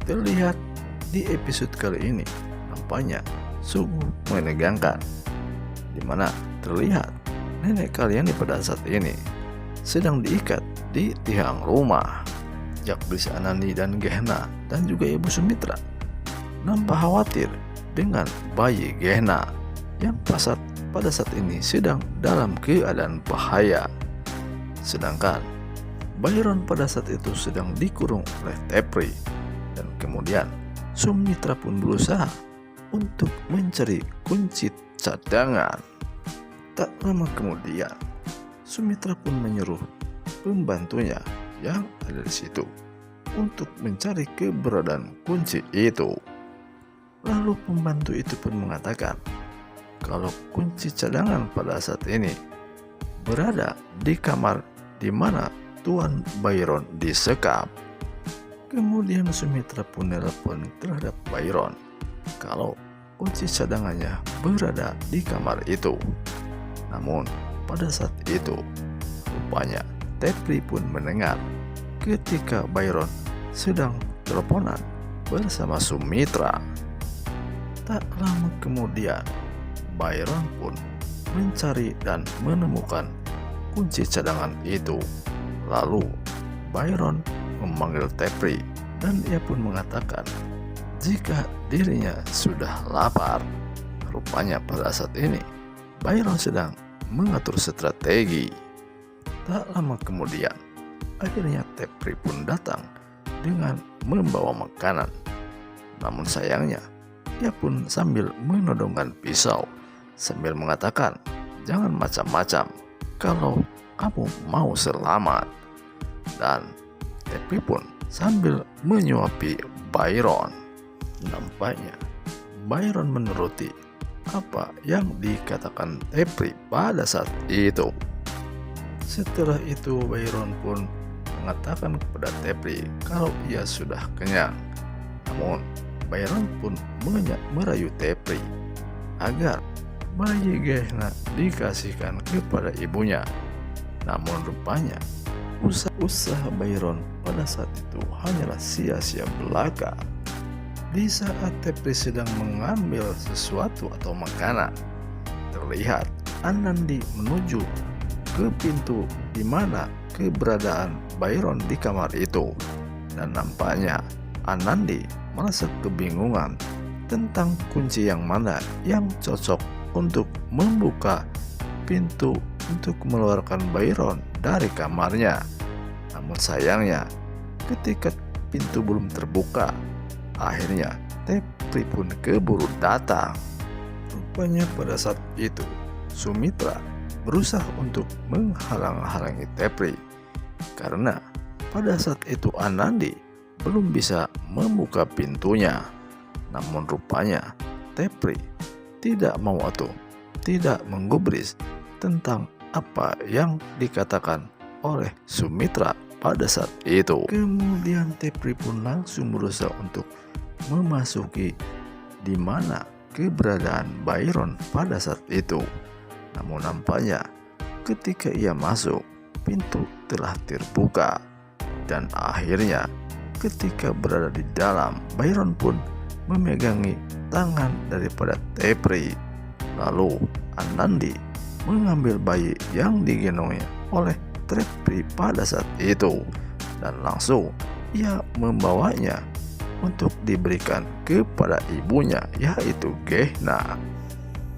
terlihat di episode kali ini nampaknya sungguh menegangkan, di mana terlihat nenek kalian pada saat ini sedang diikat di tiang rumah. Jagdis Anandi dan Gehna dan juga Ibu Sumitra nampak khawatir dengan bayi Gehna yang pada saat ini sedang dalam keadaan bahaya. Sedangkan Byron pada saat itu sedang dikurung oleh Tepri, dan kemudian Sumitra pun berusaha untuk mencari kunci cadangan. Tak lama kemudian Sumitra pun menyuruh pembantunya yang ada di situ untuk mencari keberadaan kunci itu. Lalu pembantu itu pun mengatakan kalau kunci cadangan pada saat ini berada di kamar di mana Tuan Byron disekap. Kemudian Sumitra pun telepon terhadap Byron kalau kunci cadangannya berada di kamar itu. Namun pada saat itu rupanya Tepri pun mendengar ketika Byron sedang teleponan bersama Sumitra. Tak lama kemudian Byron pun mencari dan menemukan kunci cadangan itu. Lalu Byron memanggil Tepri dan ia pun mengatakan jika dirinya sudah lapar. Rupanya pada saat ini Byron sedang mengatur strategi. Tak lama kemudian akhirnya Tepri pun datang dengan membawa makanan. Namun sayangnya ia pun sambil menodongkan pisau sambil mengatakan jangan macam-macam kalau kamu mau selamat. Dan Tepri pun sambil menyuapi Byron. Nampaknya Byron menuruti apa yang dikatakan Tepri pada saat itu. Setelah itu Byron pun mengatakan kepada Tepri kalau ia sudah kenyang. Namun Byron pun merayu Tepri agar bayi Gehna dikasihkan kepada ibunya. Namun rupanya usaha Byron pada saat itu hanyalah sia-sia belaka. Di saat Tepri sedang mengambil sesuatu atau makanan, terlihat Anandi menuju ke pintu di mana keberadaan Byron di kamar itu, dan nampaknya Anandi merasa kebingungan tentang kunci yang mana yang cocok untuk membuka pintu untuk mengeluarkan Byron dari kamarnya. Namun sayangnya ketika pintu belum terbuka, akhirnya Tepri pun keburu datang. Rupanya pada saat itu Sumitra berusaha untuk menghalang-halangi Tepri karena pada saat itu Anandi belum bisa membuka pintunya. Namun rupanya Tepri tidak mau atau tidak menggubris tentang apa yang dikatakan oleh Sumitra pada saat itu. Kemudian Tepri pun langsung berusaha untuk memasuki di mana keberadaan Byron pada saat itu. Namun nampaknya ketika ia masuk, pintu telah terbuka, dan akhirnya ketika berada di dalam, Byron pun memegangi tangan daripada Tepri. Lalu Anandi mengambil bayi yang digendongnya oleh Tepri pada saat itu, dan langsung ia membawanya untuk diberikan kepada ibunya, yaitu Gehna.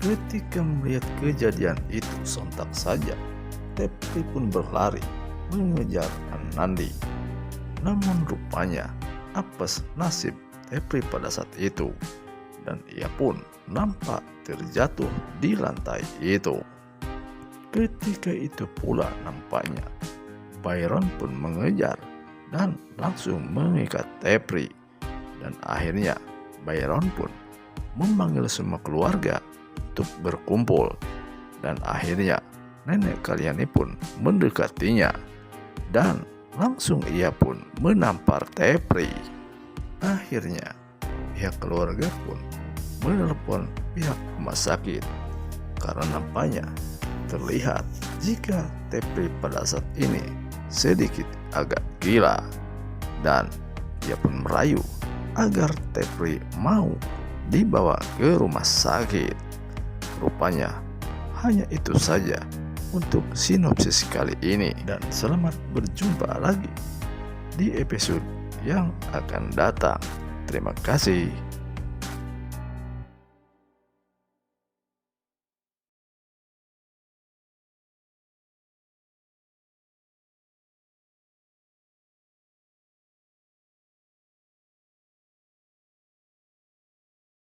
Ketika melihat kejadian itu, sontak saja Tepri pun berlari mengejar Anandi. Namun rupanya apes nasib Tepri pada saat itu, dan ia pun nampak terjatuh di lantai itu. Ketika itu pula nampaknya Byron pun mengejar dan langsung mengikat Tepri, dan akhirnya Byron pun memanggil semua keluarga untuk berkumpul, dan akhirnya nenek kalian ini pun mendekatinya dan langsung ia pun menampar Tepri. Akhirnya pihak keluarga pun menelepon pihak rumah sakit karena nampaknya terlihat jika Tepri pada saat ini sedikit agak gila, dan ia pun merayu agar Tepri mau dibawa ke rumah sakit. Rupanya hanya itu saja untuk sinopsis kali ini, dan selamat berjumpa lagi di episode yang akan datang. Terima kasih.